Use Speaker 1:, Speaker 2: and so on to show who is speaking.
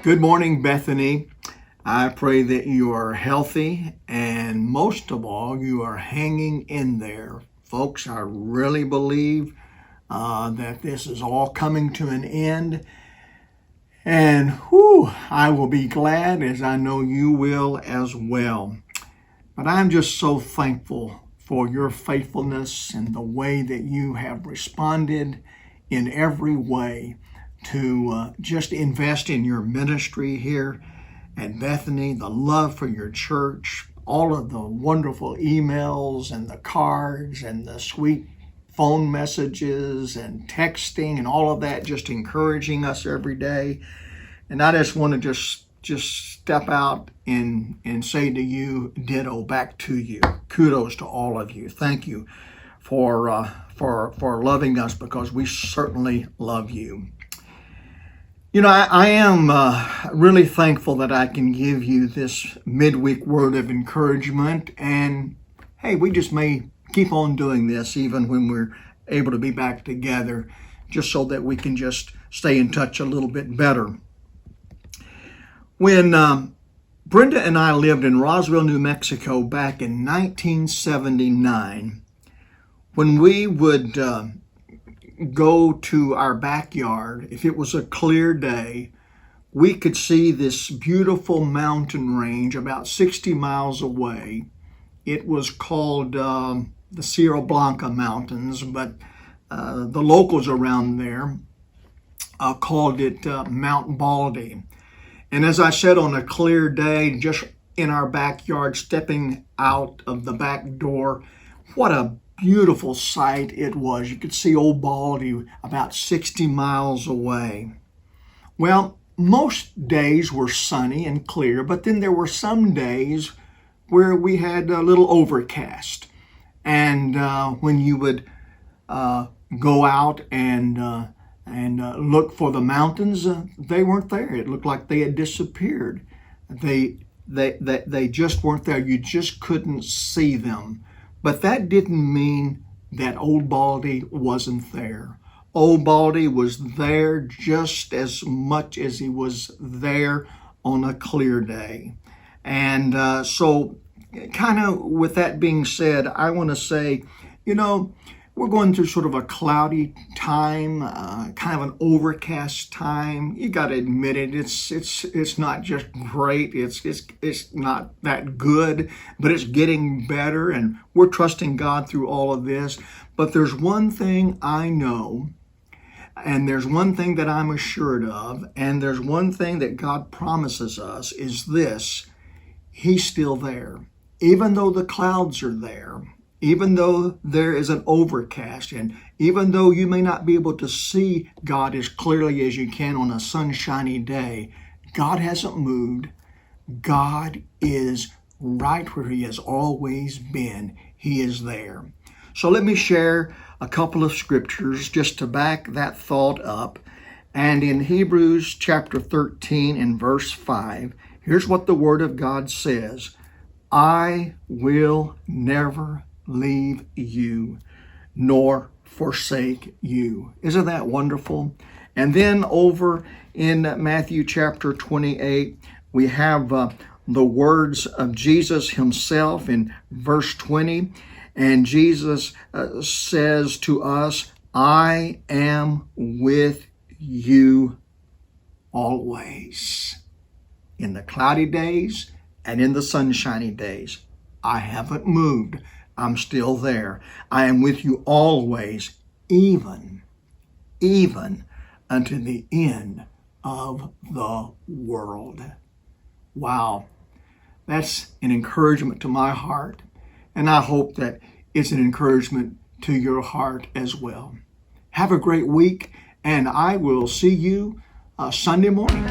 Speaker 1: Good morning, Bethany. I pray that you are healthy and most of all, you are hanging in there. Folks, I really believe that this is all coming to an end. And I will be glad, as I know you will as well. But I'm just so thankful for your faithfulness and the way that you have responded in every way to just invest in your ministry here at Bethany, the love for your church, all of the wonderful emails and the cards and the sweet phone messages and texting and all of that, just encouraging us every day. And I just want to just step out and say to you, ditto back to you. Kudos to all of you. Thank you for loving us, because we certainly love you. You know, I am really thankful that I can give you this midweek word of encouragement. And hey, we just may keep on doing this even when we're able to be back together, just so that we can just stay in touch a little bit better. When Brenda and I lived in Roswell, New Mexico back in 1979, when we would go to our backyard, if it was a clear day, we could see this beautiful mountain range about 60 miles away. It was called the Sierra Blanca Mountains, but the locals around there called it Mount Baldy. And as I said, on a clear day, just in our backyard, stepping out of the back door, what a beautiful sight it was. You could see Old Baldy about 60 miles away. Well, most days were sunny and clear, but then there were some days where we had a little overcast. And when you would go out and look for the mountains, they weren't there. It looked like they had disappeared. They just weren't there. You just couldn't see them. But that didn't mean that Old Baldy wasn't there. Old Baldy was there just as much as he was there on a clear day. And so kind of with that being said, I want to say, you know, we're going through sort of a cloudy time, kind of an overcast time. You got to admit it. It's not just great. It's not that good, but it's getting better, and we're trusting God through all of this. But there's one thing I know, and there's one thing that I'm assured of, and there's one thing that God promises us, is this: He's still there, even though the clouds are there. Even though there is an overcast, and even though you may not be able to see God as clearly as you can on a sunshiny day, God hasn't moved. God is right where He has always been. He is there. So let me share a couple of scriptures just to back that thought up. And in Hebrews chapter 13 and verse 5, here's what the Word of God says: I will never leave you nor forsake you. Isn't that wonderful? And then over in Matthew chapter 28, we have the words of Jesus Himself in verse 20. And Jesus says to us, I am with you always. In the cloudy days and in the sunshiny days, I haven't moved. I'm still there. I am with you always, even unto the end of the world. Wow. That's an encouragement to my heart. And I hope that it's an encouragement to your heart as well. Have a great week, and I will see you Sunday morning.